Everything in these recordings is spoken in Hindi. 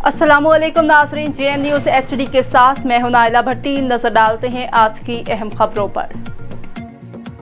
अस्सलामुअलैकुम नाज़रीन, JN न्यूज़ HD के साथ मैं हूं नाइला भट्टी। नजर डालते हैं आज की अहम खबरों पर।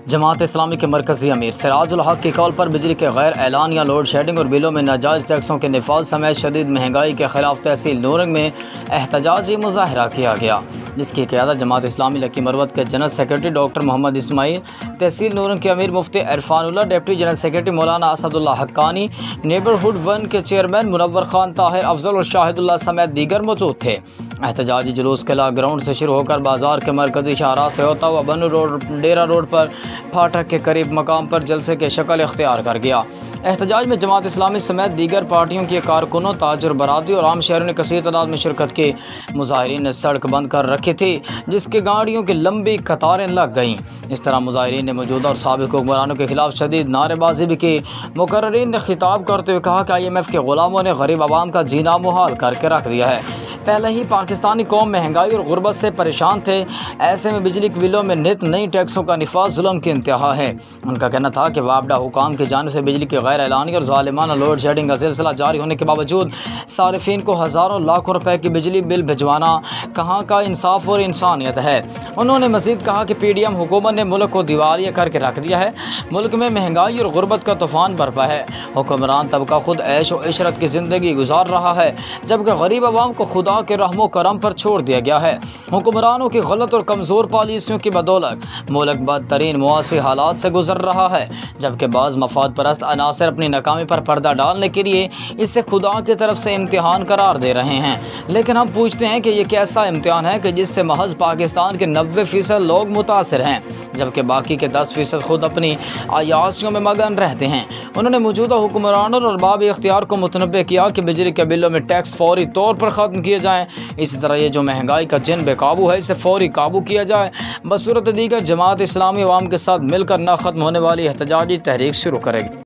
जमात इस्लामी के मरकज़ी अमीर सिराजुल हक की कॉल पर बिजली के गैर ऐलानिया लोड शेडिंग और बिलों में नाजायज़ टैक्सों के निफाज समेत शदीद महंगाई के खिलाफ तहसील नूरंग में एहतजाजी मुजाहरा किया गया, जिसकी क़यादत जमात इस्लामी लकी मरवत के general secretary doctor Mohammad Ismail, तहसील नूरंग के अमीर मुफ्ती इरफानुल्लाह, डिप्टी जनरल सेक्रेटरी मौलाना असदुल्लाह हक्कानी, नेबरहुड 1 के चेयरमैन मुनव्वर खान, ताहिर अफजल और शाहिदुल्लाह समेत दीगर मौजूद थे। एहतजाजी जुलूस किला ग्राउंड से शुरू होकर बाजार के मरकजी शाहराह से होता हुआ बनू रोड डेरा रोड पर फाटक के करीब मकाम पर जलसे के शक्ल इख्तियार कर गया। एहतजाज में जमात इस्लामी समेत दीगर पार्टियों के कारकुनों, ताजर बरादरी और आम शहरों ने कसीर तादाद में शिरकत की। मुजाहिरीन ने सड़क बंद कर रखी थी, जिसके गाड़ियों की लंबी कतारें लग गईं। इस तरह मुजाहिरीन ने मौजूदा और साबिक हुक्मरानों के खिलाफ शदीद नारेबाजी भी की। मुकर्रिरीन ने खिताब करते हुए कहा कि IMF के गुलामों ने गरीब आवाम का जीना मुहाल करके रख दिया है। पहले ही पाकिस्तानी कौम महंगाई और गुर्बत से परेशान थे, ऐसे में बिजली के बिलों में नित नई टैक्सों का निफाज जुल्म की इंतहा है। उनका कहना था कि वापडा हुकाम की जानिब से बिजली की गैर ऐलानी और ज़ालिमाना लोड शेडिंग का सिलसिला जारी होने के बावजूद सारिफीन को हज़ारों लाखों रुपए की बिजली बिल भिजवाना कहाँ का इंसाफ और इंसानियत है। उन्होंने मज़ीद कहा कि PDM हुकूमत ने मुल्क को दिवालिया करके रख दिया है। मुल्क में महंगाई और गुर्बत का तूफ़ान बरपा है। हुक्मरान तबका खुद ऐश व इशरत की ज़िंदगी गुजार रहा है, जबकि गरीब आवाम को खुदा के रहमो करम पर छोड़ दिया गया है। हुक्मरानों की गलत और कमज़ोर पॉलिसियों की बदौलत मुल्क बदतरीन मुआसी हालात से गुजर रहा है, जबकि बाज़ मफाद परस्त अनासर अपनी नाकामी पर पर्दा डालने के लिए इसे खुदा की तरफ से इम्तिहान करार दे रहे हैं। लेकिन हम पूछते हैं कि यह कैसा इम्तिहान है कि जिससे महज पाकिस्तान के 90% लोग मुतासर हैं, जबकि बाकी के 10% खुद अपनी अयाशियों में मगन रहते हैं। उन्होंने मौजूदा हुक्मरानों और अरबाब इख्तियार को मुतनब्बे किया कि बिजली के बिलों में टैक्स फौरी तौर पर ख़त्म किए जाएँ। इसी तरह ये जो महंगाई का जिन बेकाबू है, इसे फौरी काबू किया जाए। बसूरत दीगर जमात इस्लामी अवाम के साथ मिलकर ना ख़त्म होने वाली एहतजाजी तहरीक शुरू करेगी।